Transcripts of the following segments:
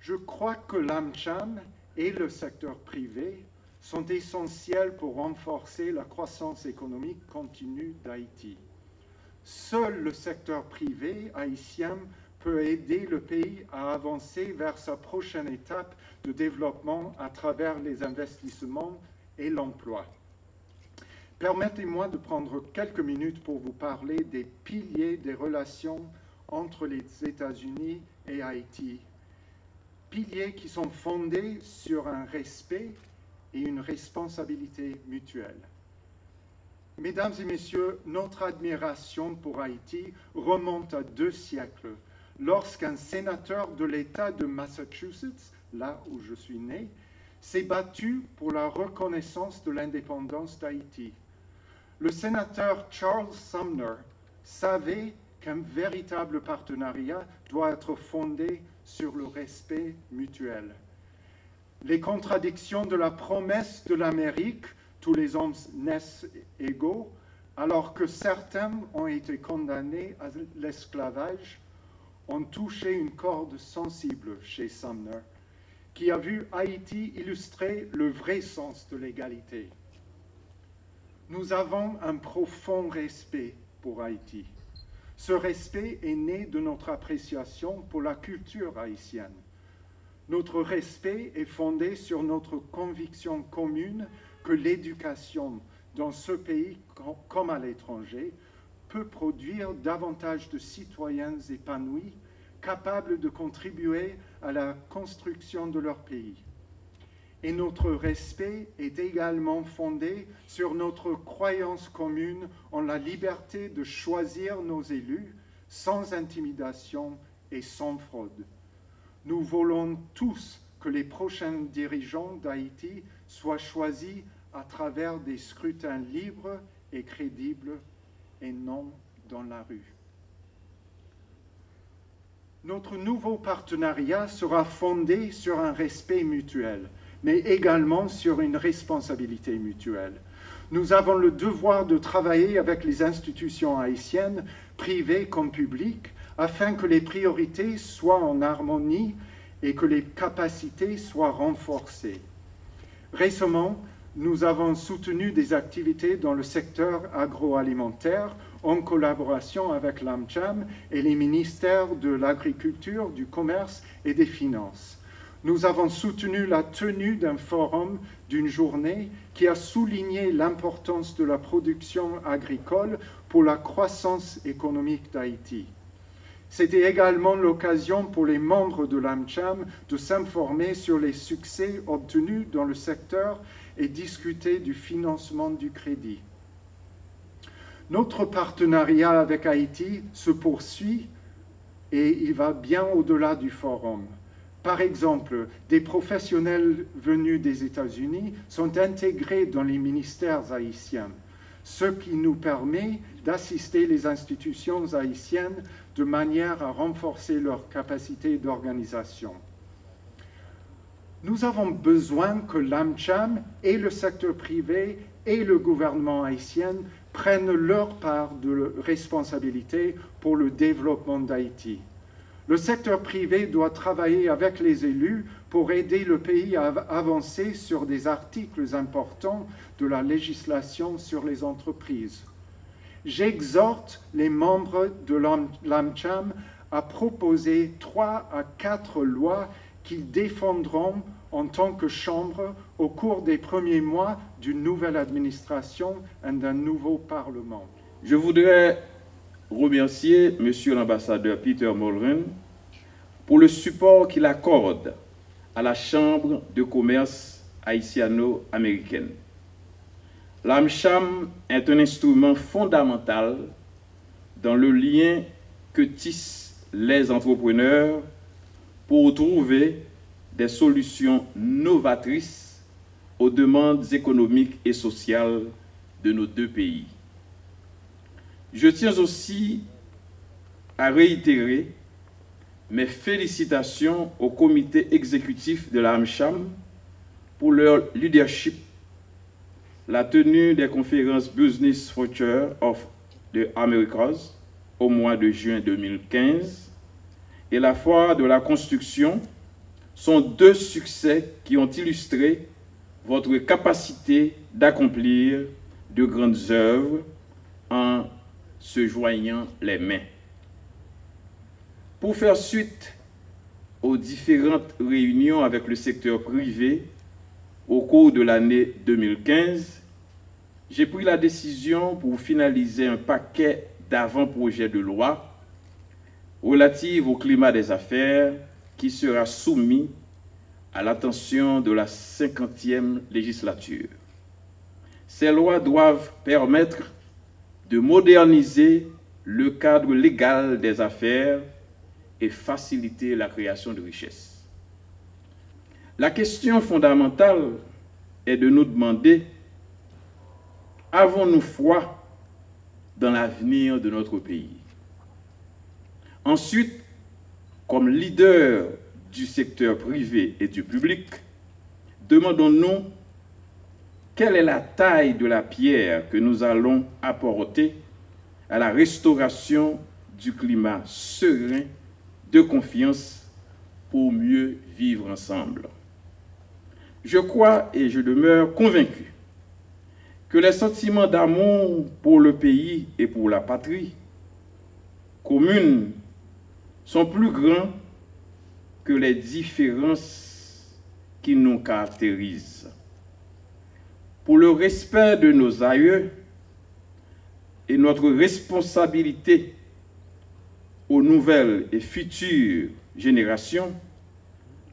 Je crois que l'AmCham et le secteur privé sont essentiels pour renforcer la croissance économique continue d'Haïti. Seul le secteur privé haïtien peut aider le pays à avancer vers sa prochaine étape de développement à travers les investissements et l'emploi. Permettez-moi de prendre quelques minutes pour vous parler des piliers des relations entre les États-Unis et Haïti. Piliers qui sont fondés sur un respect et une responsabilité mutuelle. Mesdames et messieurs, notre admiration pour Haïti remonte à 2 siècles, lorsqu'un sénateur de l'État de Massachusetts, là où je suis né, s'est battu pour la reconnaissance de l'indépendance d'Haïti. Le sénateur Charles Sumner savait qu'un véritable partenariat doit être fondé sur le respect mutuel. Les contradictions de la promesse de l'Amérique, tous les hommes naissent égaux, alors que certains ont été condamnés à l'esclavage, ont touché une corde sensible chez Sumner, qui a vu Haïti illustrer le vrai sens de l'égalité. Nous avons un profond respect pour Haïti. Ce respect est né de notre appréciation pour la culture haïtienne. Notre respect est fondé sur notre conviction commune que l'éducation dans ce pays, comme à l'étranger, peut produire davantage de citoyens épanouis, capables de contribuer à la construction de leur pays. Et notre respect est également fondé sur notre croyance commune en la liberté de choisir nos élus sans intimidation et sans fraude. Nous voulons tous que les prochains dirigeants d'Haïti soient choisis à travers des scrutins libres et crédibles et non dans la rue. Notre nouveau partenariat sera fondé sur un respect mutuel, mais également sur une responsabilité mutuelle. Nous avons le devoir de travailler avec les institutions haïtiennes, privées comme publiques, afin que les priorités soient en harmonie et que les capacités soient renforcées. Récemment, nous avons soutenu des activités dans le secteur agroalimentaire en collaboration avec l'AmCham et les ministères de l'Agriculture, du Commerce et des Finances. Nous avons soutenu la tenue d'un forum d'une journée qui a souligné l'importance de la production agricole pour la croissance économique d'Haïti. C'était également l'occasion pour les membres de l'AmCham de s'informer sur les succès obtenus dans le secteur et discuter du financement du crédit. Notre partenariat avec Haïti se poursuit et il va bien au-delà du forum. Par exemple, des professionnels venus des États-Unis sont intégrés dans les ministères haïtiens, ce qui nous permet d'assister les institutions haïtiennes de manière à renforcer leur capacité d'organisation. Nous avons besoin que l'AmCham et le secteur privé et le gouvernement haïtien prennent leur part de responsabilité pour le développement d'Haïti. Le secteur privé doit travailler avec les élus pour aider le pays à avancer sur des articles importants de la législation sur les entreprises. J'exhorte les membres de l'AmCham à proposer 3 à 4 lois qu'ils défendront en tant que Chambre au cours des premiers mois d'une nouvelle administration et d'un nouveau Parlement. Je voudrais remercier Monsieur l'ambassadeur Peter Mulroney pour le support qu'il accorde à la Chambre de commerce haïtiano-américaine. L'AmCham est un instrument fondamental dans le lien que tissent les entrepreneurs pour trouver des solutions novatrices aux demandes économiques et sociales de nos 2 pays. Je tiens aussi à réitérer mes félicitations au comité exécutif de l'AmCham pour leur leadership, la tenue des conférences Business Future of the Americas au mois de juin 2015 et la foire de la construction sont deux succès qui ont illustré votre capacité d'accomplir de grandes œuvres en se joignant les mains. Pour faire suite aux différentes réunions avec le secteur privé au cours de l'année 2015, j'ai pris la décision pour finaliser un paquet d'avant-projets de loi relatifs au climat des affaires qui sera soumis à l'attention de la 50e législature. Ces lois doivent permettre de moderniser le cadre légal des affaires et faciliter la création de richesses. La question fondamentale est de nous demander: avons-nous foi dans l'avenir de notre pays? Ensuite, comme leader du secteur privé et du public, demandons-nous quelle est la taille de la pierre que nous allons apporter à la restauration du climat serein de confiance pour mieux vivre ensemble. Je crois et je demeure convaincu que les sentiments d'amour pour le pays et pour la patrie commune sont plus grands que les différences qui nous caractérisent. Pour le respect de nos aïeux et notre responsabilité aux nouvelles et futures générations,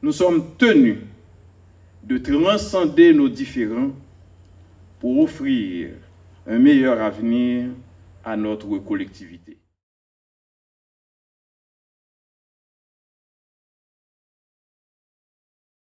nous sommes tenus de transcender nos différends pour offrir un meilleur avenir à notre collectivité.